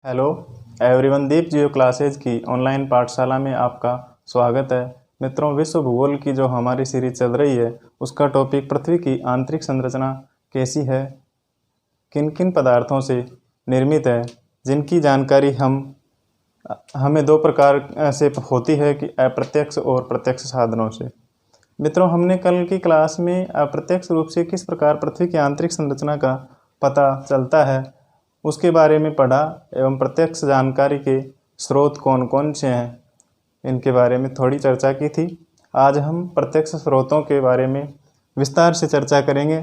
Hello everyone, दीप जियो classes की online पाठशाला में आपका स्वागत है। मित्रों, विश्व भूगोल की जो हमारी सीरीज चल रही है उसका टॉपिक पृथ्वी की आंतरिक संरचना कैसी है, किन किन पदार्थों से निर्मित है, जिनकी जानकारी हमें दो प्रकार से होती है कि अप्रत्यक्ष और प्रत्यक्ष साधनों से। मित्रों, हमने कल की क्लास में अप्रत्यक्ष रूप से किस प्रकार पृथ्वी की आंतरिक संरचना का पता चलता है उसके बारे में पढ़ा एवं प्रत्यक्ष जानकारी के स्रोत कौन कौन से हैं इनके बारे में थोड़ी चर्चा की थी। आज हम प्रत्यक्ष स्रोतों के बारे में विस्तार से चर्चा करेंगे।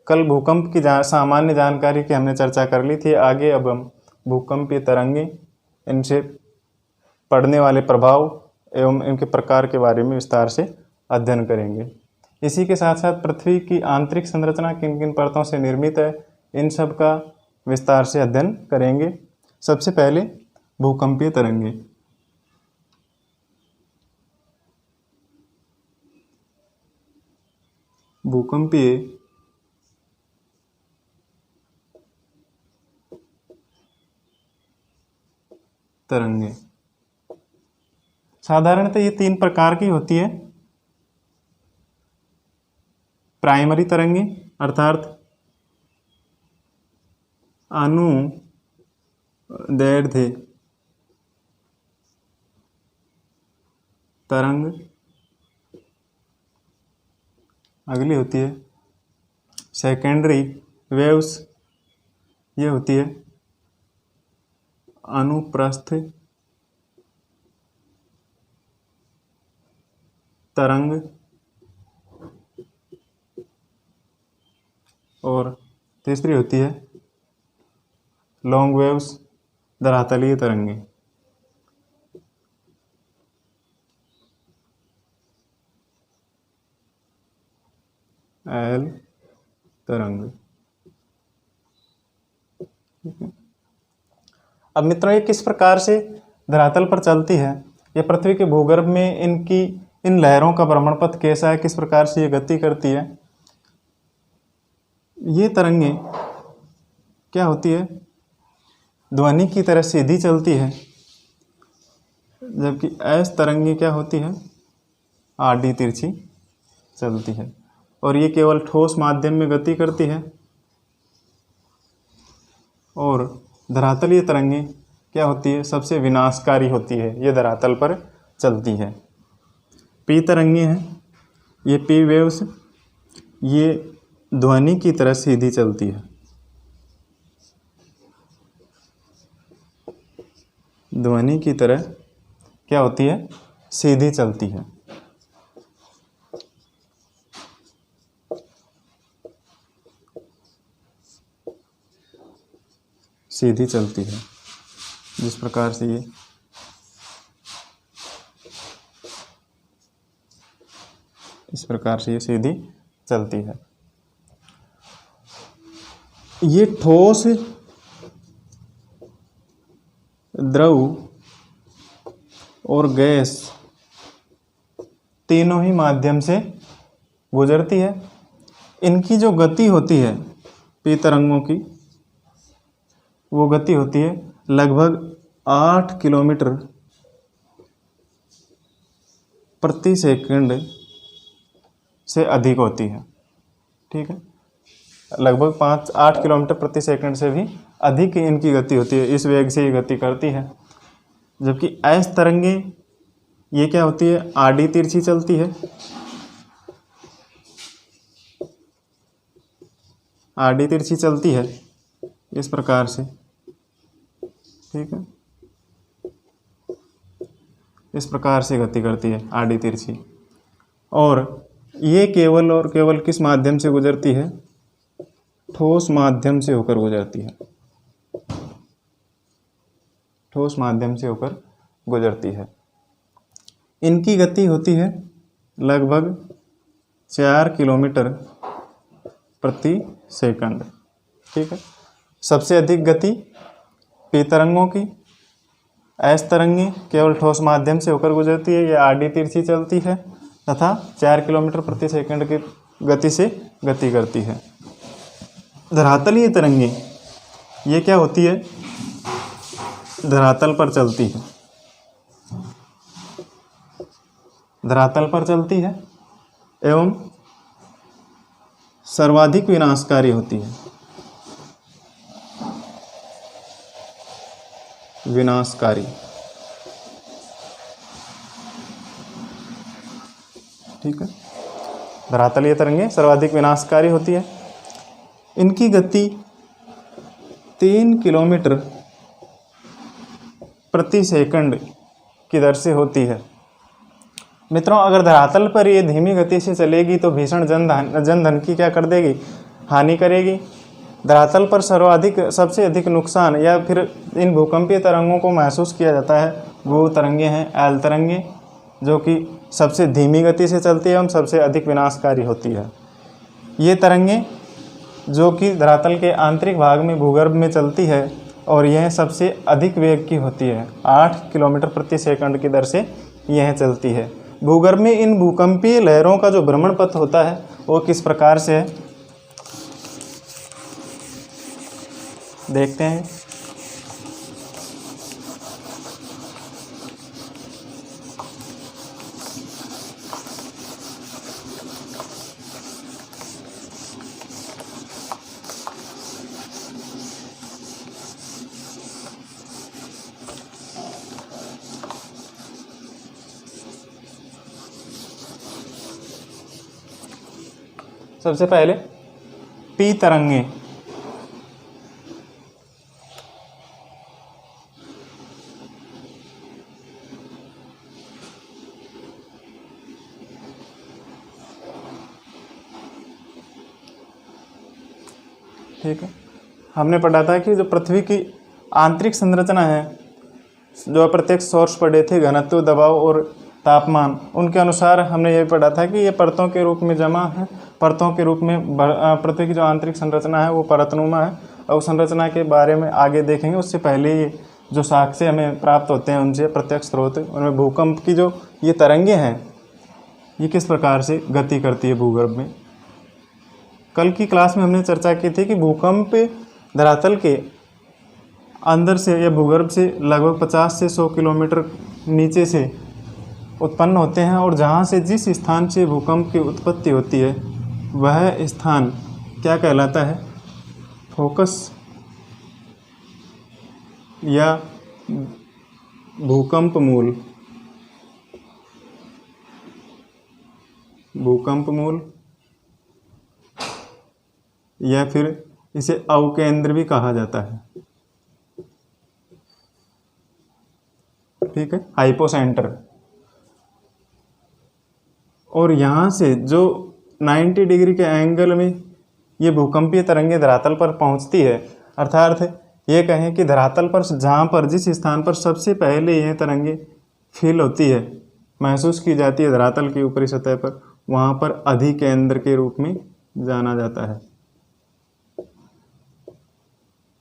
कल भूकंप की सामान्य जानकारी की हमने चर्चा कर ली थी। आगे अब हम भूकंपीय तरंगें, इनसे पड़ने वाले प्रभाव एवं इनके प्रकार के बारे में विस्तार से अध्ययन करेंगे। इसी के साथ साथ पृथ्वी की आंतरिक संरचना किन किन परतों से निर्मित है, इन सब का विस्तार से अध्ययन करेंगे। सबसे पहले भूकंपीय तरंगे। भूकंपीय तरंगे साधारणतः ये तीन प्रकार की होती है। प्राइमरी तरंगे अर्थात अनुदैर्ध्य तरंग, अगली होती है सेकेंडरी वेव्स, ये होती है अनुप्रस्थ तरंग, और तीसरी होती है लॉन्ग वेव्स, धरातलीय तरंगे। एल तरंग। अब मित्रों, ये किस प्रकार से धरातल पर चलती है, ये पृथ्वी के भूगर्भ में इन लहरों का भ्रमण पथ कैसा है, किस प्रकार से ये गति करती है। ये तरंगे क्या होती है, ध्वनि की तरह सीधी चलती है, जबकि एस तरंगे क्या होती है, आड़ी तिरछी चलती है, और ये केवल ठोस माध्यम में गति करती है। और धरातलीय तरंगे क्या होती है, सबसे विनाशकारी होती है, ये धरातल पर चलती है। पी तरंगे हैं, ये पी वेव्स, ये ध्वनि की तरह सीधी चलती है। ध्वनि की तरह क्या होती है, सीधी चलती है। सीधी चलती है, जिस प्रकार से ये इस प्रकार से ये सीधी चलती है। ये ठोस, द्रव और गैस तीनों ही माध्यम से गुजरती है। इनकी जो गति होती है पी तरंगों की, वो गति होती है लगभग 8 किलोमीटर प्रति सेकंड से अधिक होती है। ठीक है, लगभग 8 किलोमीटर प्रति सेकंड से भी अधिक इनकी गति होती है, इस वेग से ये गति करती है। जबकि एस तरंगे ये क्या होती है, आड़ी तिरछी चलती है। आड़ी तिरछी चलती है इस प्रकार से, ठीक है, इस प्रकार से गति करती है आड़ी तिरछी। और ये केवल और केवल किस माध्यम से गुजरती है, ठोस माध्यम से होकर गुजरती है। ठोस माध्यम से होकर गुजरती है। इनकी गति होती है लगभग 4 किलोमीटर प्रति सेकंड। ठीक है, सबसे अधिक गति पी तरंगों की। एस तरंगे केवल ठोस माध्यम से होकर गुजरती है, यह आड़ी तिरछी चलती है तथा 4 किलोमीटर प्रति सेकंड की गति से गति करती है। धरातलीय तरंगे ये क्या होती है, धरातल पर चलती है, धरातल पर चलती है एवं सर्वाधिक विनाशकारी होती है, विनाशकारी। ठीक है, धरातलीय तरंगें सर्वाधिक विनाशकारी होती है। इनकी गति 3 किलोमीटर प्रति सेकंड की दर से होती है। मित्रों, अगर धरातल पर ये धीमी गति से चलेगी तो भीषण जनधन की क्या कर देगी, हानि करेगी। धरातल पर सबसे अधिक नुकसान या फिर इन भूकंपीय तरंगों को महसूस किया जाता है वो तरंगे हैं एल तरंगे, जो कि सबसे धीमी गति से चलती है एवं सबसे अधिक विनाशकारी होती है। ये तरंगे जो कि धरातल के आंतरिक भाग में भूगर्भ में चलती है और यह सबसे अधिक वेग की होती है, 8 किलोमीटर प्रति सेकंड की दर से यह चलती है। भूगर्भ में इन भूकंपीय लहरों का जो भ्रमण पथ होता है वो किस प्रकार से है, देखते हैं। सबसे पहले पी तरंगे, ठीक है। हमने पढ़ा था कि जो पृथ्वी की आंतरिक संरचना है, जो अप्रत्यक्ष सोर्स पढ़े थे, घनत्व, दबाव और तापमान, उनके अनुसार हमने ये पढ़ा था कि ये परतों के रूप में जमा है, परतों के रूप में पृथ्वी की जो आंतरिक संरचना है वो परतनुमा है। और संरचना के बारे में आगे देखेंगे, उससे पहले ये जो साक्ष्य हमें प्राप्त होते हैं उनसे, प्रत्यक्ष स्रोत, उनमें भूकंप की जो ये तरंगे हैं ये किस प्रकार से गति करती है भूगर्भ में। कल की क्लास में हमने चर्चा की थी कि भूकंप धरातल के अंदर से या भूगर्भ से लगभग 50 से 100 किलोमीटर नीचे से उत्पन्न होते हैं और जहाँ से जिस स्थान से भूकंप की उत्पत्ति होती है वह स्थान क्या कहलाता है, फोकस या भूकंप मूल, भूकंप मूल या फिर इसे अवकेंद्र भी कहा जाता है। ठीक है, हाइपोसेंटर। और यहाँ से जो 90 डिग्री के एंगल में ये भूकंपीय तरंगे धरातल पर पहुँचती है, अर्थात ये कहें कि धरातल पर जहाँ पर जिस स्थान पर सबसे पहले यह तरंगे फील होती है, महसूस की जाती है धरातल की ऊपरी सतह पर, वहाँ पर अधिकेंद्र के रूप में जाना जाता है,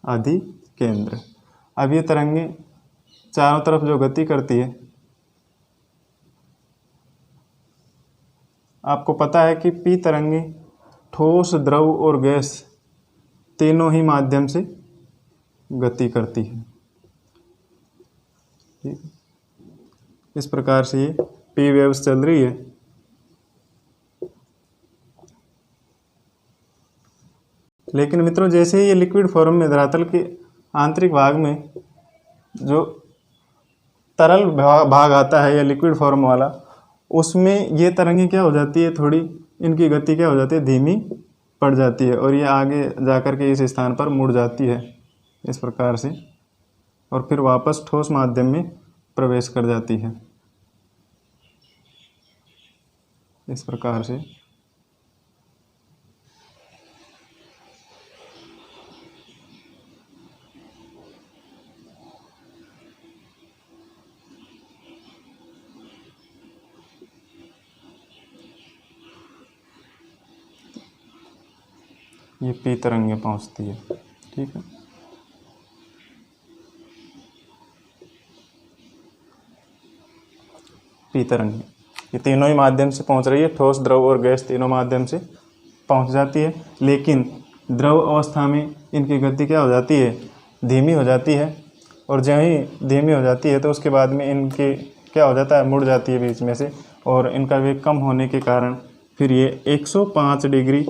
अधिकेंद्र। अब ये तरंगे चारों तरफ जो गति करती है, आपको पता है कि पी तरंगे ठोस, द्रव और गैस तीनों ही माध्यम से गति करती है। ठीक, इस प्रकार से ये पी वेव्स चल रही है। लेकिन मित्रों, जैसे ही ये लिक्विड फॉर्म में धरातल के आंतरिक भाग में जो तरल भाग आता है या लिक्विड फॉर्म वाला, उसमें ये तरंगे क्या हो जाती है, थोड़ी इनकी गति क्या हो जाती है, धीमी पड़ जाती है और ये आगे जाकर के इस स्थान पर मुड़ जाती है इस प्रकार से, और फिर वापस ठोस माध्यम में प्रवेश कर जाती है इस प्रकार से। ये पी तरंगे पहुंचती है। ठीक है, पी तरंगे ये तीनों ही माध्यम से पहुंच रही है, ठोस, द्रव और गैस तीनों माध्यम से पहुंच जाती है। लेकिन द्रव अवस्था में इनकी गति क्या हो जाती है, धीमी हो जाती है और जब ही धीमी हो जाती है तो उसके बाद में इनके क्या हो जाता है, मुड़ जाती है बीच में से, और इनका वेग कम होने के कारण फिर ये 105 डिग्री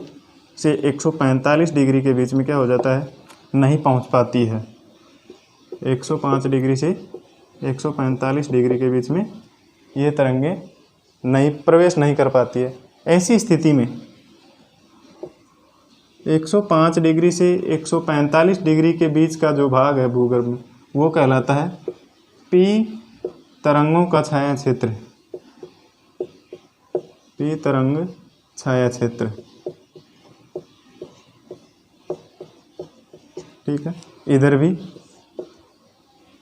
से 145 डिग्री के बीच में क्या हो जाता है, नहीं पहुंच पाती है। 105 डिग्री से 145 डिग्री के बीच में ये तरंगे प्रवेश नहीं कर पाती है। ऐसी स्थिति में 105 डिग्री से 145 डिग्री के बीच का जो भाग है भूगर्भ में, वो कहलाता है पी तरंगों का छाया क्षेत्र। पी तरंग छाया क्षेत्र, ठीक है। इधर भी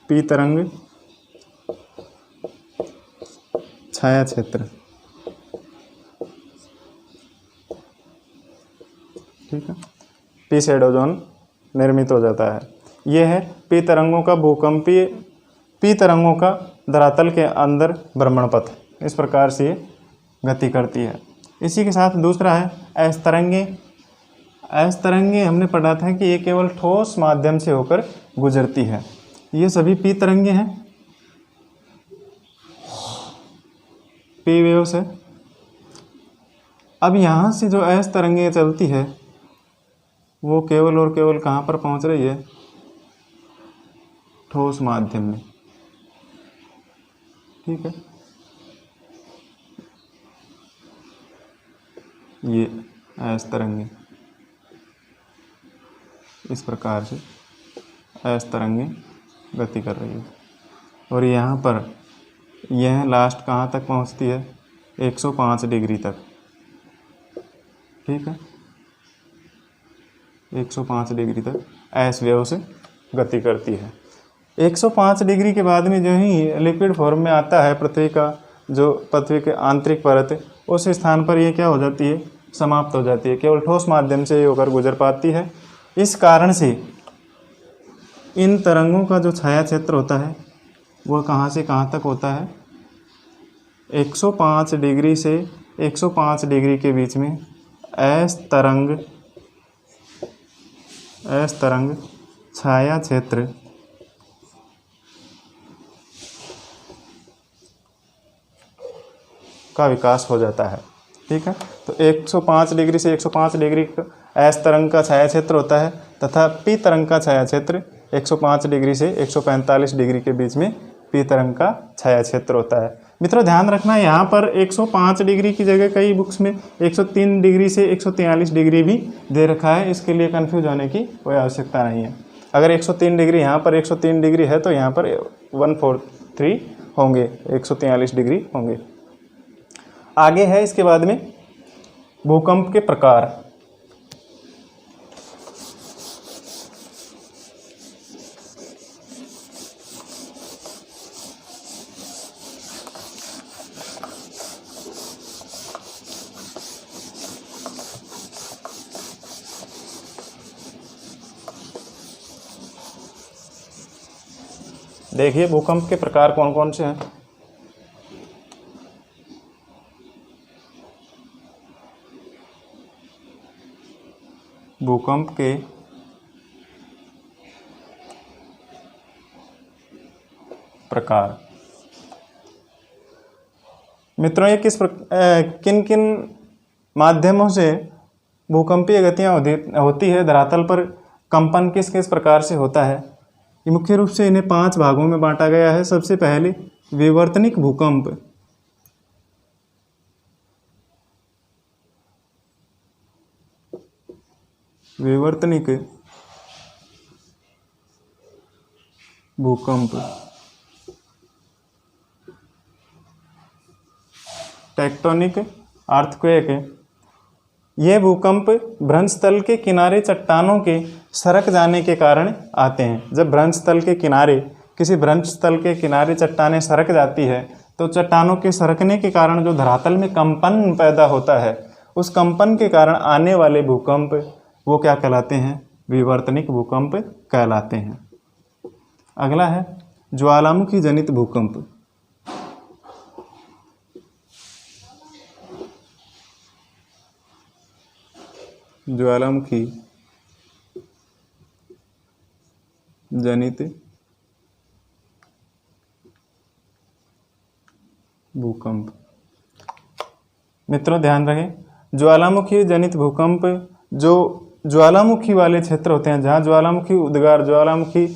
पी तरंग छाया क्षेत्र, ठीक है। पी शैडो जोन निर्मित हो जाता है। यह है पी तरंगों का भूकंपीय, पी तरंगों का धरातल के अंदर भ्रमण पथ, इस प्रकार से गति करती है। इसी के साथ दूसरा है एस तरंगे। एस तरंगे हमने पढ़ा था कि ये केवल ठोस माध्यम से होकर गुजरती है। ये सभी पी तरंगे हैं, पी वेव्स है। अब यहाँ से जो एस तरंगे चलती है वो केवल और केवल कहाँ पर पहुँच रही है, ठोस माध्यम में, ठीक है। ये एस तरंगे इस प्रकार से एस तरंगे गति कर रही है, और यहाँ पर यह लास्ट कहाँ तक पहुँचती है, 105 डिग्री तक, ठीक है। 105 डिग्री तक एस वेव से गति करती है। 105 डिग्री के बाद में जो ही लिक्विड फॉर्म में आता है पृथ्वी का, जो पृथ्वी के आंतरिक परत, उस स्थान पर ये क्या हो जाती है, समाप्त हो जाती है। केवल ठोस माध्यम से होकर गुजर पाती है। इस कारण से इन तरंगों का जो छाया क्षेत्र होता है वह कहाँ से कहाँ तक होता है, 105 डिग्री से 105 डिग्री के बीच में एस तरंग छाया क्षेत्र का विकास हो जाता है, ठीक है। तो 105 डिग्री से 105 डिग्री एस तरंग का छाया क्षेत्र होता है, तथा पी तरंग का छाया क्षेत्र 105 डिग्री से 145 डिग्री के बीच में पी तरंग का छाया क्षेत्र होता है। मित्रों ध्यान रखना, यहाँ पर 105 डिग्री की जगह कई बुक्स में 103 डिग्री से 143 डिग्री भी दे रखा है। इसके लिए कंफ्यूज होने की कोई आवश्यकता नहीं है। अगर 103 डिग्री यहाँ पर 103 डिग्री है तो यहाँ पर 143 होंगे, 143 डिग्री होंगे। आगे है इसके बाद में भूकंप के प्रकार। देखिए भूकंप के प्रकार कौन कौन से हैं। भूकंप के प्रकार, मित्रों ये किन किन माध्यमों से भूकंपीय गतियाँ होती है, धरातल पर कंपन किस किस प्रकार से होता है। ये मुख्य रूप से इन्हें 5 भागों में बांटा गया है। सबसे पहले विवर्तनिक भूकंप। विवर्तनिक भूकंप, टेक्टोनिक अर्थक्वेक। ये भूकंप भ्रंश तल के किनारे चट्टानों के सरक जाने के कारण आते हैं। जब भ्रंश तल के किनारे, किसी भ्रंश तल के किनारे चट्टानें सरक जाती है तो चट्टानों के सरकने के कारण जो धरातल में कंपन पैदा होता है, उस कंपन के कारण आने वाले भूकंप वो क्या कहलाते हैं, विवर्तनिक भूकंप कहलाते हैं। अगला है ज्वालामुखी जनित भूकंप। ज्वालामुखी जनित भूकंप। मित्रों ध्यान रहे, ज्वालामुखी जनित भूकंप जो ज्वालामुखी वाले क्षेत्र होते हैं, जहाँ ज्वालामुखी उद्गार, ज्वालामुखी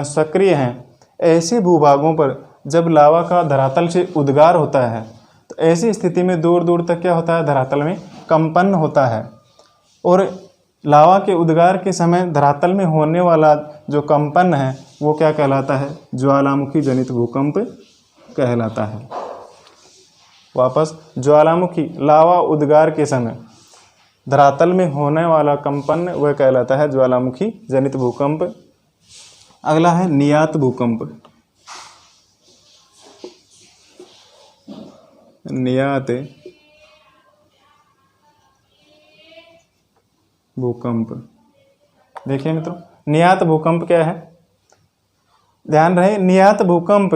सक्रिय हैं, ऐसे भूभागों पर जब लावा का धरातल से उद्गार होता है तो ऐसी स्थिति में दूर दूर तक क्या होता है, धरातल में कंपन होता है। और लावा के उद्गार के समय धरातल में होने वाला जो कंपन है वो क्या कहलाता है, ज्वालामुखी जनित भूकंप कहलाता है। वापस, ज्वालामुखी लावा उद्गार के समय धरातल में होने वाला कंपन वह कहलाता है ज्वालामुखी जनित भूकंप। अगला है नियात भूकंप। नियात भूकंप। देखिए मित्रों, नियात भूकंप क्या है, ध्यान रहे, नियात भूकंप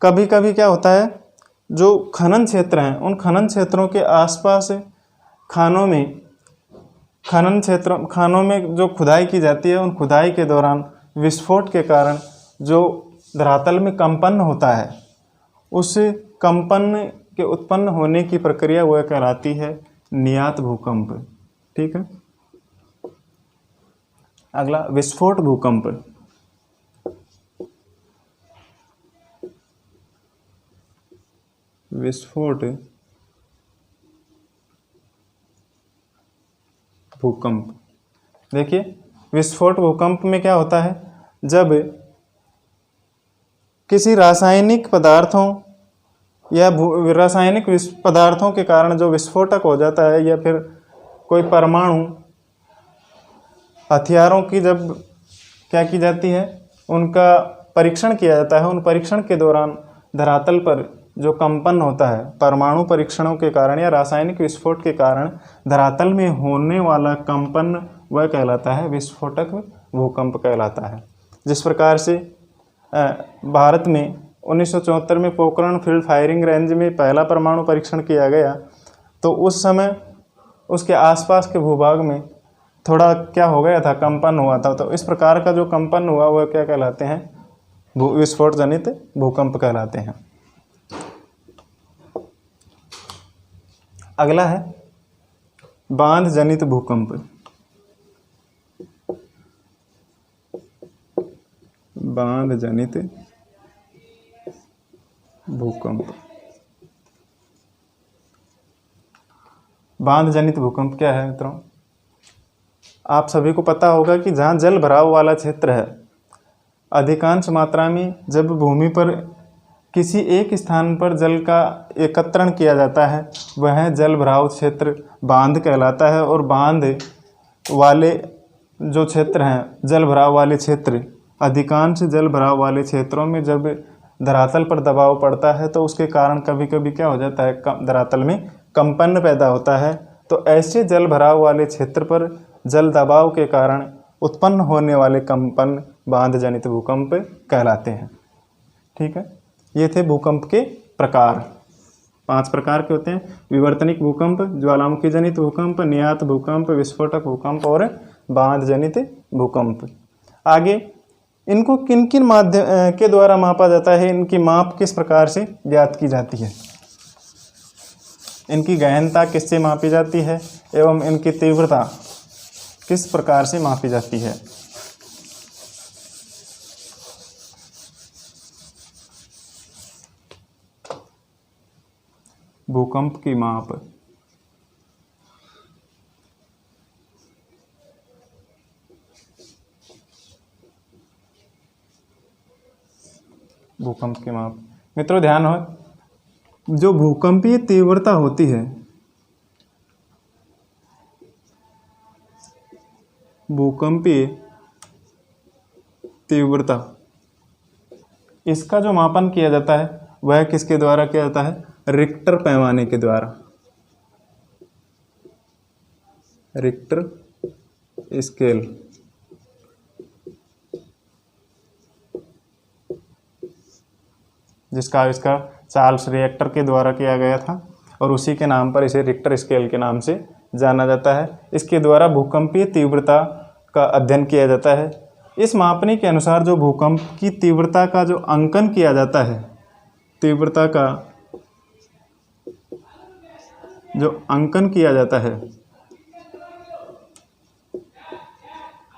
कभी कभी क्या होता है, जो खनन क्षेत्र हैं उन खनन क्षेत्रों के आसपास खानों में जो खुदाई की जाती है, उन खुदाई के दौरान विस्फोट के कारण जो धरातल में कंपन होता है, उस कंपन के उत्पन्न होने की प्रक्रिया वह कहलाती है नियात भूकंप। ठीक है। अगला विस्फोट भूकंप। विस्फोट भूकंप। देखिए, विस्फोट भूकंप में क्या होता है, जब किसी रासायनिक पदार्थों या रासायनिक पदार्थों के कारण जो विस्फोटक हो जाता है, या फिर कोई परमाणु हथियारों की जब क्या की जाती है, उनका परीक्षण किया जाता है, उन परीक्षण के दौरान धरातल पर जो कंपन होता है, परमाणु परीक्षणों के कारण या रासायनिक विस्फोट के कारण धरातल में होने वाला कंपन वह कहलाता है विस्फोटक भूकंप कहलाता है। जिस प्रकार से भारत में 1974 में पोखरण फील्ड फायरिंग रेंज में पहला परमाणु परीक्षण किया गया, तो उस समय उसके आसपास के भूभाग में थोड़ा क्या हो गया था, कंपन हुआ था। तो इस प्रकार का जो कंपन हुआ वह क्या कहलाते हैं, विस्फोट जनित भूकंप कहलाते हैं। अगला है बांध जनित भूकंप। बांध जनित भूकंप। बांध जनित भूकंप क्या है मित्रों, आप सभी को पता होगा कि जहाँ जल भराव वाला क्षेत्र है, अधिकांश मात्रा में जब भूमि पर किसी एक स्थान पर जल का एकत्रण किया जाता है, वह जल भराव क्षेत्र बांध कहलाता है। और बांध वाले जो क्षेत्र हैं, जल भराव वाले क्षेत्र, अधिकांश जल भराव वाले क्षेत्रों में जब धरातल पर दबाव पड़ता है तो उसके कारण कभी कभी क्या हो जाता है, धरातल में कंपन पैदा होता है। तो ऐसे जल भराव वाले क्षेत्र पर जल दबाव के कारण उत्पन्न होने वाले कंपन बांध जनित भूकंप कहलाते हैं। ठीक है, ये थे भूकंप के प्रकार। 5 प्रकार के होते हैं: विवर्तनिक भूकंप, ज्वालामुखी जनित भूकंप, नियात भूकंप, विस्फोटक भूकंप और बांध जनित भूकंप। आगे इनको किन किन माध्यम के द्वारा मापा जाता है, इनकी माप किस प्रकार से ज्ञात की जाती है, इनकी गहनता किससे मापी जाती है एवं इनकी तीव्रता किस प्रकार से मापी जाती है। भूकंप की माप। भूकंप की माप मित्रों ध्यान हो, जो भूकंपीय तीव्रता होती है, भूकंपीय तीव्रता, इसका जो मापन किया जाता है वह किसके द्वारा किया जाता है, रिक्टर पैमाने के द्वारा। Richter scale. जिसका आविष्कार चार्ल्स रिएक्टर के द्वारा किया गया था और उसी के नाम पर इसे रिक्टर स्केल के नाम से जाना जाता है। इसके द्वारा भूकंपीय तीव्रता का अध्ययन किया जाता है। इस मापनी के अनुसार जो भूकंप की तीव्रता का जो अंकन किया जाता है, तीव्रता का जो अंकन किया जाता है,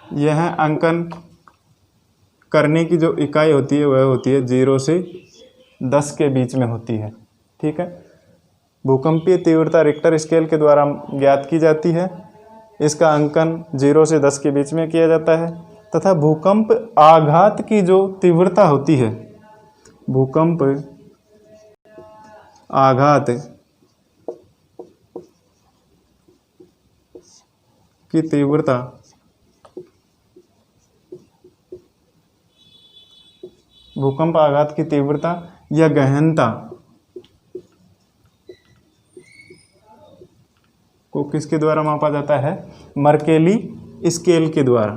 यह अंकन करने की जो इकाई होती है वह होती है 0 से 10 के बीच में होती है। ठीक है। भूकंपीय तीव्रता रिक्टर स्केल के द्वारा ज्ञात की जाती है। इसका अंकन 0 से 10 के बीच में किया जाता है तथा भूकंप आघात की जो तीव्रता होती है, भूकंप आघात की तीव्रता भूकंप आघात की तीव्रता या गहनता को किसके द्वारा मापा जाता है? मर्केली स्केल के द्वारा।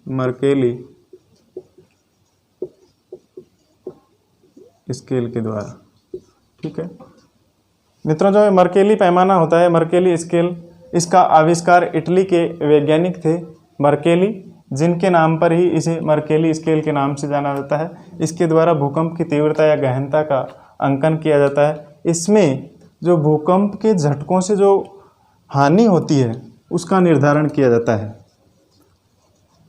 मर्केली स्केल के द्वारा। ठीक है मित्रों, जो मर्केली पैमाना होता है, मर्केली स्केल, इसका आविष्कार इटली के वैज्ञानिक थे मर्केली, जिनके नाम पर ही इसे मर्केली स्केल के नाम से जाना जाता है। इसके द्वारा भूकंप की तीव्रता या गहनता का अंकन किया जाता है। इसमें जो भूकंप के झटकों से जो हानि होती है उसका निर्धारण किया जाता है।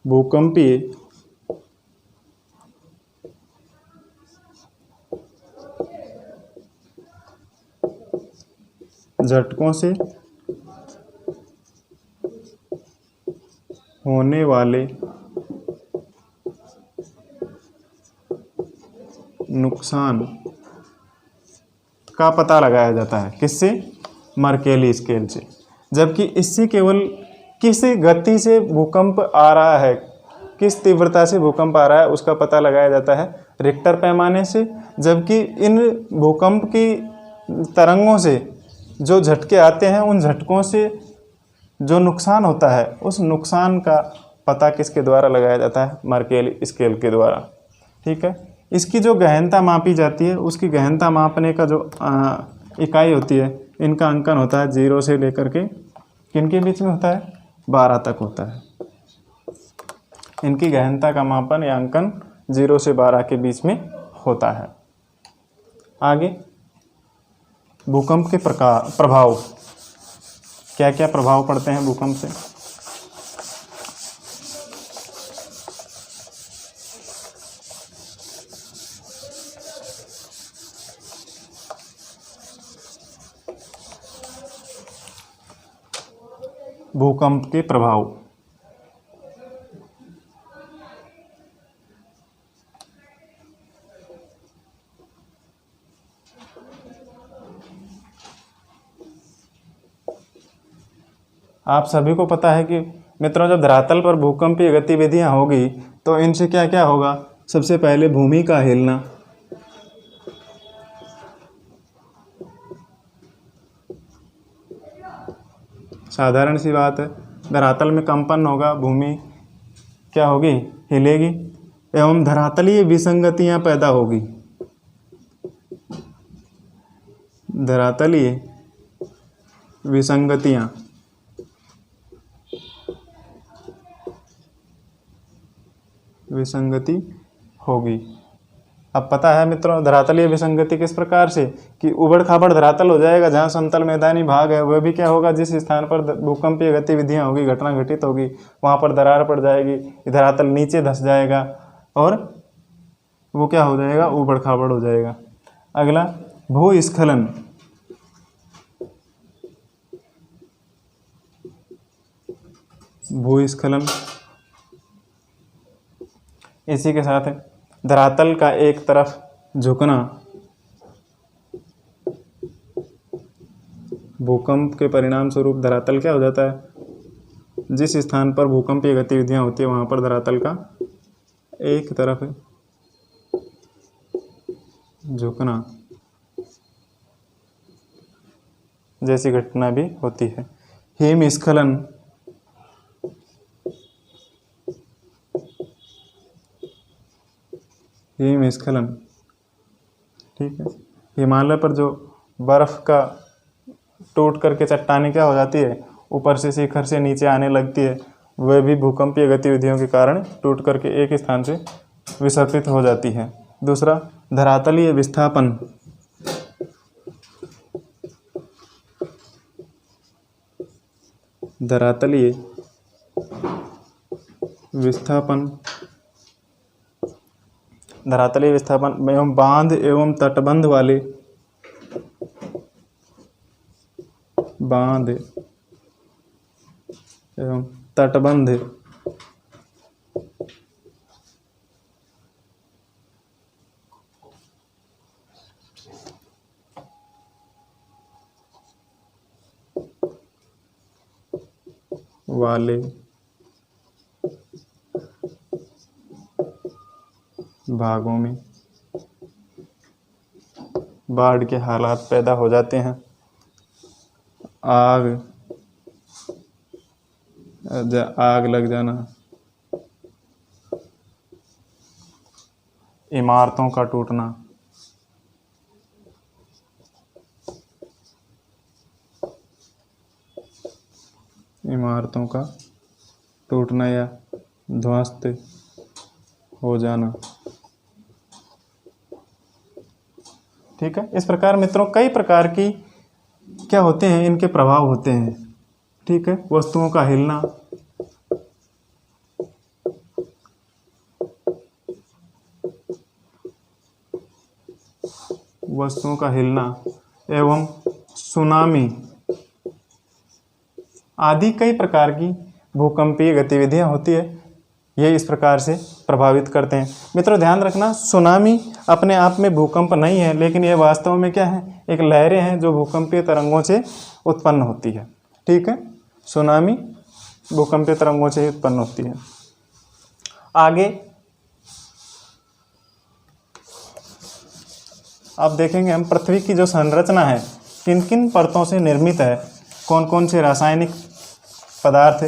भूकंपीय झटकों से होने वाले नुकसान का पता लगाया जाता है। किससे? मर्केली स्केल से। जबकि इससे केवल किस गति से भूकंप आ रहा है, किस तीव्रता से भूकंप आ रहा है, उसका पता लगाया जाता है रिक्टर पैमाने से। जबकि इन भूकंप की तरंगों से जो झटके आते हैं, उन झटकों से जो नुकसान होता है, उस नुकसान का पता किसके द्वारा लगाया जाता है? मर्केली स्केल के द्वारा। ठीक है। इसकी जो गहनता मापी जाती है, उसकी गहनता मापने का जो इकाई होती है, इनका अंकन होता है 0 से लेकर के किनके बीच में होता है? 12 तक होता है। इनकी गहनता का मापन या अंकन 0 से 12 के बीच में होता है। आगे भूकंप के प्रभाव, क्या क्या प्रभाव पड़ते हैं भूकंप से? भूकंप के प्रभाव, आप सभी को पता है कि मित्रों, जब धरातल पर भूकंपीय गतिविधियां होगी तो इनसे क्या क्या होगा? सबसे पहले भूमि का हिलना, साधारण सी बात है, धरातल में कंपन होगा, भूमि क्या होगी? हिलेगी, एवं धरातलीय विसंगतियां पैदा होगी। धरातलीय विसंगतियां होगी। अब पता है मित्रों, धरातलीय विसंगति किस प्रकार से कि उबड़ खाबड़ धरातल हो जाएगा। जहाँ समतल मैदानी भाग है वह भी क्या होगा? जिस स्थान पर भूकंपीय गतिविधियां होगी, घटना घटित होगी, वहाँ पर दरार पड़ जाएगी, धरातल नीचे धंस जाएगा और वो क्या हो जाएगा? उबड़ खाबड़ हो जाएगा। अगला भूस्खलन, भूस्खलन इसी के साथ है धरातल का एक तरफ झुकना, भूकंप के परिणाम स्वरूप धरातल क्या हो जाता है? जिस स्थान पर भूकंपीय गतिविधियां होती है वहां पर धरातल का एक तरफ झुकना जैसी घटना भी होती है। हिमस्खलन, हिमस्खलन, ठीक है। हिमालय पर जो बर्फ का टूट करके चट्टानें क्या हो जाती है? ऊपर से शिखर से नीचे आने लगती है, वह भी भूकंपीय गतिविधियों के कारण टूट करके एक स्थान से विसर्पित हो जाती है। दूसरा धरातलीय विस्थापन, धरातलीय विस्थापन एवं बांध एवं तटबंध वाले भागों में बाढ़ के हालात पैदा हो जाते हैं। आग लग जाना, इमारतों का टूटना, या ध्वस्त हो जाना। ठीक है। इस प्रकार मित्रों कई प्रकार की क्या होते हैं, इनके प्रभाव होते हैं। ठीक है। वस्तुओं का हिलना, एवं सुनामी आदि कई प्रकार की भूकंपीय गतिविधियां होती है, ये इस प्रकार से प्रभावित करते हैं। मित्रों ध्यान रखना, सुनामी अपने आप में भूकंप नहीं है, लेकिन यह वास्तव में क्या है, एक लहरें हैं जो भूकंपीय तरंगों से उत्पन्न होती है। ठीक है। सुनामी भूकंपीय तरंगों से ही उत्पन्न होती है। आगे अब देखेंगे हम पृथ्वी की जो संरचना है किन किन परतों से निर्मित है, कौन कौन से रासायनिक पदार्थ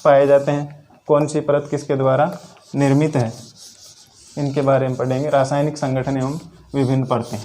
पाए जाते हैं, कौन सी परत किसके द्वारा निर्मित है, इनके बारे में पढ़ेंगे। रासायनिक संगठन एवं विभिन्न परतें।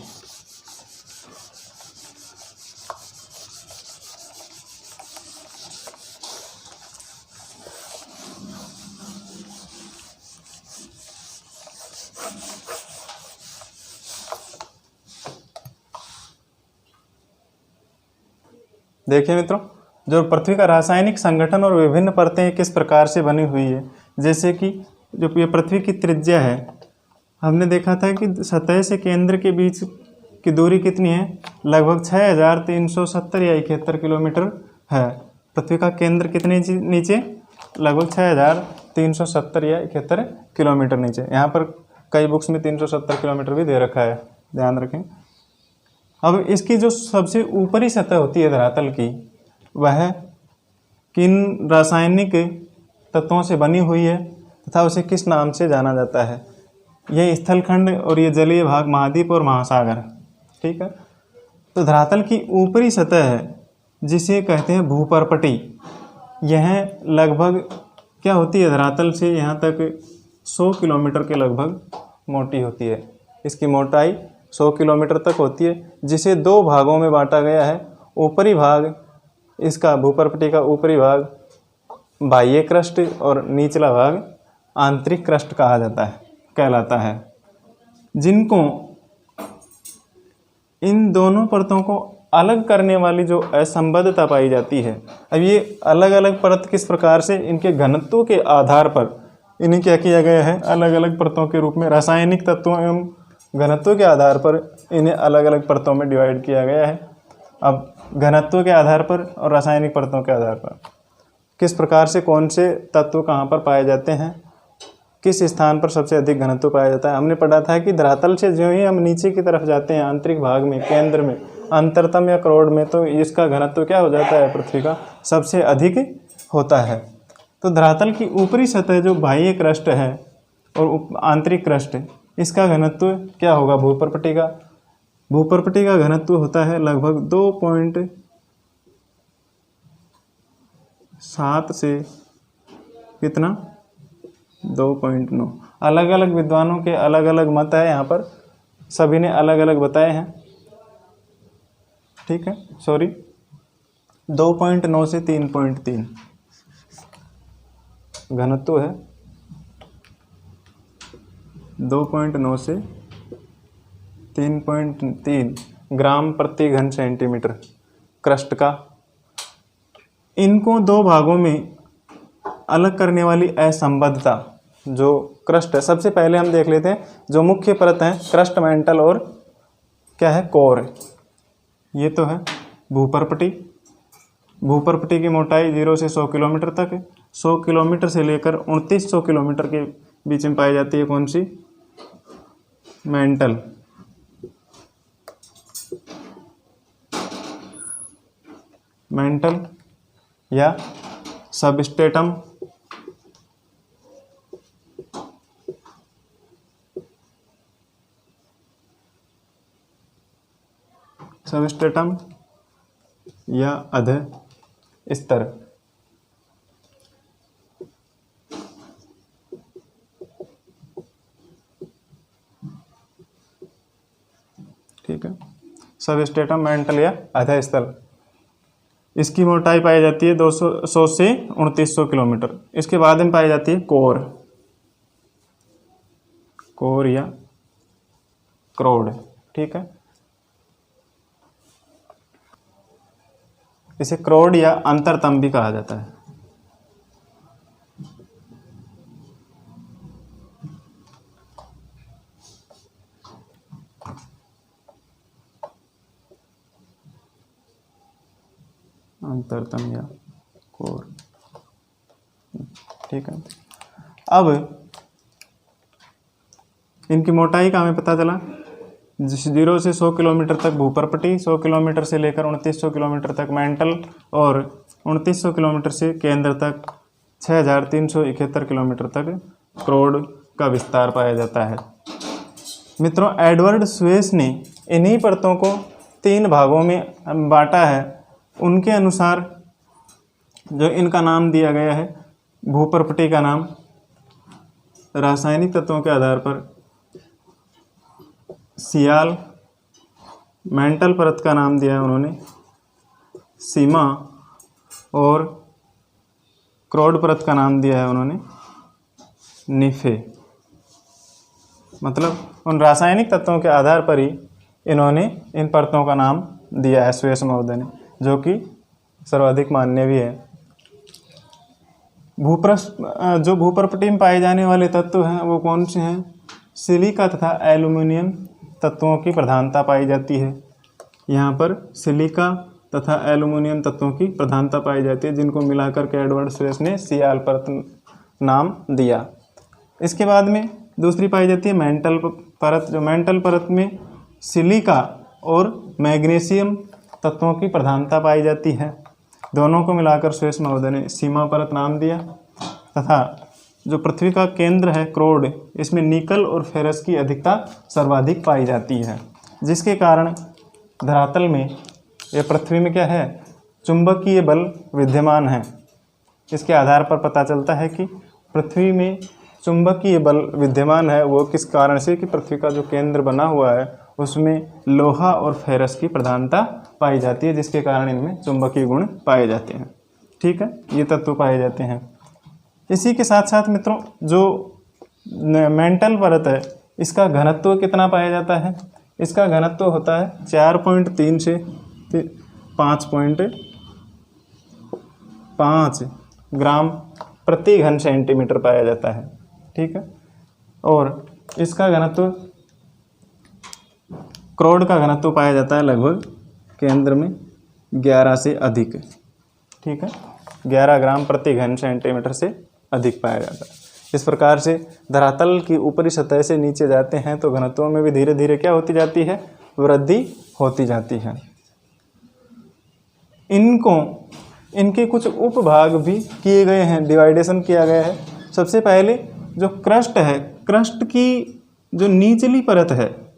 देखिए मित्रों, जो पृथ्वी का रासायनिक संगठन और विभिन्न परतें किस प्रकार से बनी हुई है। जैसे कि जो ये पृथ्वी की त्रिज्या है, हमने देखा था कि सतह से केंद्र के बीच की दूरी कितनी है, लगभग 6370 या 71 किलोमीटर है। पृथ्वी का केंद्र कितने नीचे, लगभग 6370 या 71 किलोमीटर नीचे। यहाँ पर कई बुक्स में 370 किलोमीटर भी दे रखा है, ध्यान रखें। अब इसकी जो सबसे ऊपरी सतह होती है धरातल की, वह किन रासायनिक तत्वों से बनी हुई है तथा उसे किस नाम से जाना जाता है। यह स्थलखंड और ये जलीय भाग महाद्वीप और महासागर। ठीक है। तो धरातल की ऊपरी सतह है जिसे कहते हैं भूपर्पटी। यह लगभग क्या होती है, धरातल से यहाँ तक 100 किलोमीटर के लगभग मोटी होती है। इसकी मोटाई 100 किलोमीटर तक होती है, जिसे दो भागों में बांटा गया है। ऊपरी भाग इसका, भूपर्पटी का ऊपरी भाग बाह्य क्रस्ट और निचला भाग आंतरिक क्रस्ट कहलाता है, जिनको इन दोनों परतों को अलग करने वाली जो असंबद्धता पाई जाती है। अब ये अलग अलग परत किस प्रकार से, इनके घनत्व के आधार पर इन्हें क्या किया गया है, अलग अलग परतों के रूप में रासायनिक तत्वों एवं घनत्व के आधार पर इन्हें अलग अलग परतों में डिवाइड किया गया है। अब घनत्व के आधार पर और रासायनिक परतों के आधार पर किस प्रकार से कौन से तत्व कहाँ पर पाए जाते हैं, किस स्थान पर सबसे अधिक घनत्व पाया जाता है। हमने पढ़ा था कि धरातल से जो ही हम नीचे की तरफ जाते हैं, आंतरिक भाग में, केंद्र में, अंतरतम या करोड़ में, तो इसका घनत्व क्या हो जाता है, पृथ्वी का सबसे अधिक होता है। तो धरातल की ऊपरी सतह जो बाह्य क्रस्ट है और आंतरिक क्रस्ट, इसका घनत्व क्या होगा, भूपर्पटी का घनत्व होता है लगभग 2.7 से कितना, 2.9। अलग अलग विद्वानों के अलग अलग मत है, यहाँ पर सभी ने अलग अलग बताए हैं। ठीक है, 2.9 से 3.3 घनत्व है। 2.9 से 3.3 ग्राम प्रति घन सेंटीमीटर क्रस्ट का इनको दो भागों में अलग करने वाली असंबद्धता जो क्रस्ट है, सबसे पहले हम देख लेते हैं जो मुख्य परत है क्रस्ट, मेंटल और क्या है, कोर। ये तो है भूपर्पटी। भूपर्पटी की मोटाई 0 से 100 किलोमीटर तक है। 100 किलोमीटर से लेकर 2900 किलोमीटर के बीच में पाई जाती है कौन सी, मेंटल। मेंटल या सबस्टेटम या अध स्तर। ठीक है, सबस्टेटम, मेंटल या अध स्तर। इसकी मोटाई पाई जाती है 100 से 2900 किलोमीटर। इसके बाद में पाई जाती है कोर। कोर या क्रोड। ठीक है, इसे क्रोड या अंतरतम भी कहा जाता है। अंतरतम या कोर। ठीक है, अब इनकी मोटाई का हमें पता चला। 0 से 100 किलोमीटर तक भूपर्पटी, 100 किलोमीटर से लेकर 2900 किलोमीटर तक मेंटल और 2900 किलोमीटर से केंद्र तक 6371 किलोमीटर तक क्रोड का विस्तार पाया जाता है। मित्रों, एडवर्ड स्वेस ने इन्हीं परतों को 3 भागों में बांटा है। उनके अनुसार जो इनका नाम दिया गया है, भूपर्पटी का नाम रासायनिक तत्वों के आधार पर सियाल, मेंटल परत का नाम दिया है उन्होंने सीमा, और क्रोड परत का नाम दिया है उन्होंने निफे। मतलब उन रासायनिक तत्वों के आधार पर ही इन्होंने इन परतों का नाम दिया है स्वेस महोदय ने, जो कि सर्वाधिक मान्य भी है। जो भूपर्पटी में पाए जाने वाले तत्व हैं वो कौन से हैं? सिलिका तथा एल्यूमिनियम तत्वों की प्रधानता पाई जाती है। यहाँ पर सिलिका तथा एल्यूमिनियम तत्वों की प्रधानता पाई जाती है, जिनको मिलाकर के एडवर्ड स्वेस ने सियाल परत नाम दिया। इसके बाद में दूसरी पाई जाती है मेंटल परत। जो मेंटल परत में सिलिका और मैग्नीशियम तत्वों की प्रधानता पाई जाती है। दोनों को मिलाकर स्वेस महोदय ने सीमा परत नाम दिया। तथा जो पृथ्वी का केंद्र है क्रोड, इसमें निकल और फेरस की अधिकता सर्वाधिक पाई जाती है, जिसके कारण धरातल में या पृथ्वी में क्या है, चुंबकीय बल विद्यमान है। इसके आधार पर पता चलता है कि पृथ्वी में चुंबकीय बल विद्यमान है वो किस कारण से, कि पृथ्वी का जो केंद्र बना हुआ है उसमें लोहा और फेरस की प्रधानता पाई जाती है, जिसके कारण इनमें चुंबकीय गुण पाए जाते हैं। ठीक है, ये तत्व पाए जाते हैं। इसी के साथ साथ मित्रों, जो मेंटल परत है इसका घनत्व कितना पाया जाता है? इसका घनत्व होता है 4.3 से 5.5 ग्राम प्रति घन सेंटीमीटर पाया जाता है। ठीक है, और इसका घनत्व, क्रोड का घनत्व पाया जाता है लगभग केंद्र में 11 से अधिक। ठीक है, 11 ग्राम प्रति घन सेंटीमीटर से अधिक पाया जाता है। इस प्रकार से धरातल की ऊपरी सतह से नीचे जाते हैं तो घनत्वों में भी धीरे धीरे क्या होती जाती है, वृद्धि होती जाती है। इनके कुछ उपभाग भी किए गए हैं, डिवाइडेशन किया गया है। सबसे पहले जो क्रस्ट है, क्रस्ट की जो निचली परत है,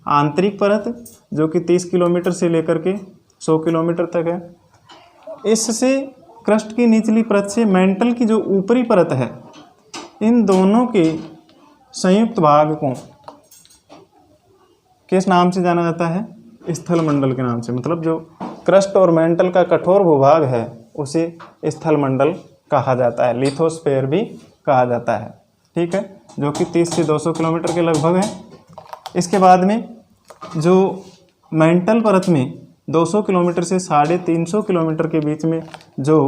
आंतरिक परत जो कि 30 किलोमीटर से लेकर के 100 किलोमीटर तक है, इससे क्रस्ट की निचली परत से मेंटल की जो ऊपरी परत है, इन दोनों के संयुक्त भाग को किस नाम से जाना जाता है? स्थल मंडल के नाम से। मतलब जो क्रस्ट और मेंटल का कठोर भूभाग है उसे स्थल मंडल कहा जाता है, लिथोस्फीयर भी कहा जाता है। ठीक है, जो कि 30 से 200 किलोमीटर के लगभग है। इसके बाद में जो मेंटल परत में 200 किलोमीटर से 350 किलोमीटर के बीच में जो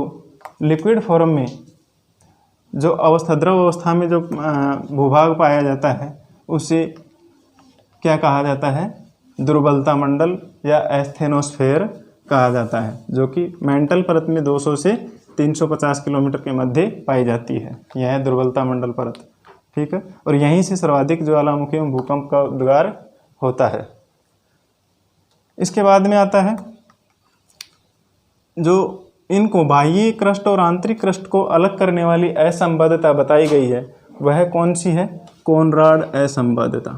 लिक्विड फॉर्म में जो अवस्था, द्रव अवस्था में जो भूभाग पाया जाता है उसे क्या कहा जाता है? दुर्बलता मंडल या एस्थेनोस्फेयर कहा जाता है, जो कि मेंटल परत में 200 से 350 किलोमीटर के मध्य पाई जाती है। यह है दुर्बलता मंडल परत, ठीक है। और यहीं से सर्वाधिक ज्वालामुखी एवं भूकंप का उद्गार होता है। इसके बाद में आता है जो इनको बाह्य क्रस्ट और आंतरिक क्रस्ट को अलग करने वाली असंबद्धता बताई गई है, वह कौन सी है? कोनराड असंबद्धता।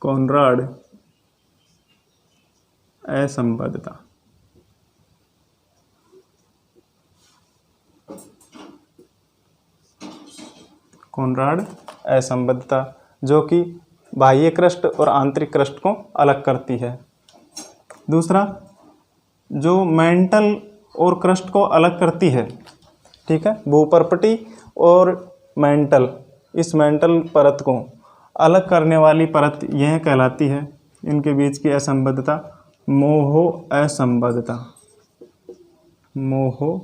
कोनराड असंबद्धता। कोनराड असंबद्धता जो कि बाह्य क्रस्ट और आंतरिक क्रस्ट को अलग करती है। दूसरा, जो मेंटल और क्रस्ट को अलग करती है, ठीक है, भूपर्पटी और मेंटल, इस मेंटल परत को अलग करने वाली परत यह कहलाती है, इनके बीच की असंबद्धता मोहो असंबद्धता। मोहो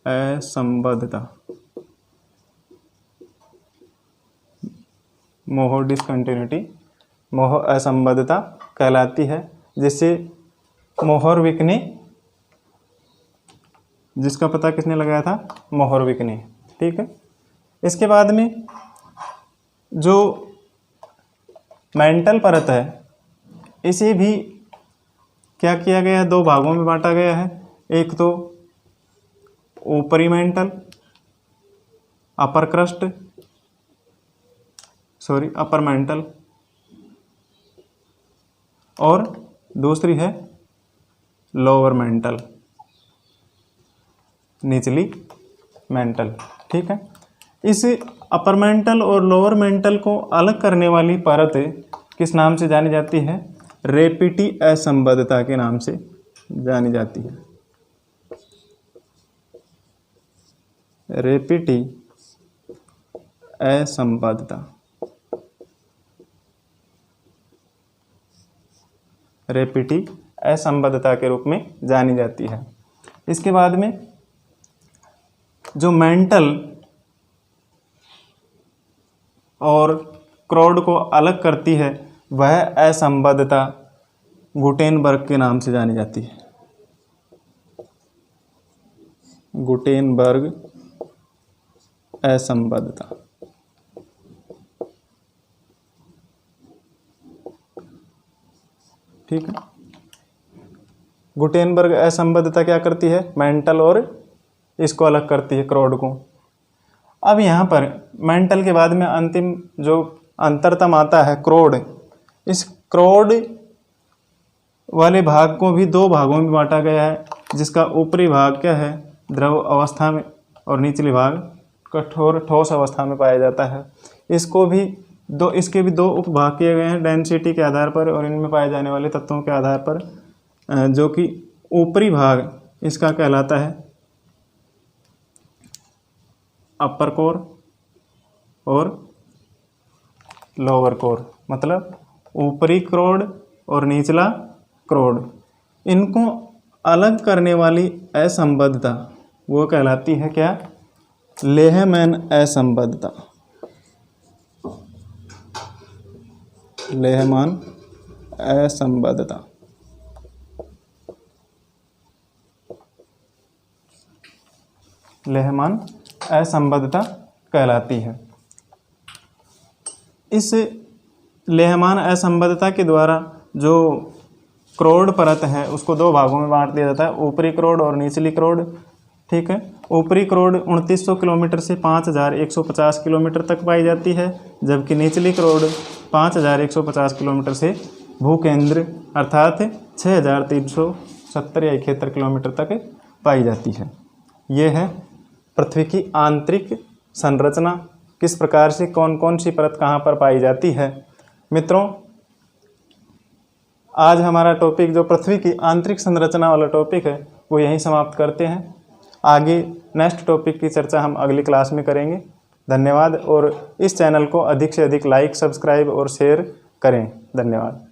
असंबद्धता, मोहो डिसकंटिन्यूटी, मोहो असंबद्धता कहलाती है, जिससे मोहरविक ने, जिसका पता किसने लगाया था? मोहरविक ने, ठीक है। इसके बाद में जो मेंटल परत है, इसे भी क्या किया गया है? 2 भागों में बांटा गया है। एक तो ऊपरी मेंटल, अपर क्रस्ट, अपर मेंटल, और दूसरी है लोअर मेंटल, निचली मेंटल, ठीक है। इस अपर मेंटल और लोअर मेंटल को अलग करने वाली परत किस नाम से जानी जाती है? रेपिटी असंबद्धता के नाम से जानी जाती है। रेपिटी असंबद्धता, रेपिटी असंबद्धता के रूप में जानी जाती है। इसके बाद में जो मेंटल और क्रोड को अलग करती है, वह असंबद्धता गुटेनबर्ग के नाम से जानी जाती है। गुटेनबर्ग असंबद्धता, ठीक है। गुटेनबर्ग असंबद्धता क्या करती है? मेंटल और इसको अलग करती है, क्रोड को। अब यहाँ पर मेंटल के बाद में अंतिम जो अंतरतम आता है क्रोड, इस क्रोड वाले भाग को भी 2 भागों में बांटा गया है, जिसका ऊपरी भाग क्या है? द्रव अवस्था में, और निचली भाग कठोर ठोस अवस्था में पाया जाता है। इसके भी 2 उपभाग किए गए हैं डेंसिटी के आधार पर और इनमें पाए जाने वाले तत्वों के आधार पर, जो कि ऊपरी भाग इसका कहलाता है अपर कोर और लोअर कोर, मतलब ऊपरी क्रोड और निचला क्रोड। इनको अलग करने वाली असंबद्धता वो कहलाती है क्या? लेहमैन असंबद्धता। लेहमान असंबद्धता, लेहमान असंबद्धता कहलाती है। इस लेहमान असंबद्धता के द्वारा जो क्रोड परत है उसको 2 भागों में बांट दिया जाता है, ऊपरी क्रोड और निचली क्रोड, ठीक है। ऊपरी क्रोड 2900 किलोमीटर से 5150 किलोमीटर तक पाई जाती है, जबकि निचली क्रोड 5150 किलोमीटर से भूकेंद्र अर्थात 6370 या 71 किलोमीटर तक पाई जाती है। ये है पृथ्वी की आंतरिक संरचना, किस प्रकार से कौन कौन सी परत कहाँ पर पाई जाती है। मित्रों, आज हमारा टॉपिक जो पृथ्वी की आंतरिक संरचना वाला टॉपिक है वो यहीं समाप्त करते हैं। आगे नेक्स्ट टॉपिक की चर्चा हम अगली क्लास में करेंगे। धन्यवाद, और इस चैनल को अधिक से अधिक लाइक, सब्सक्राइब और शेयर करें। धन्यवाद।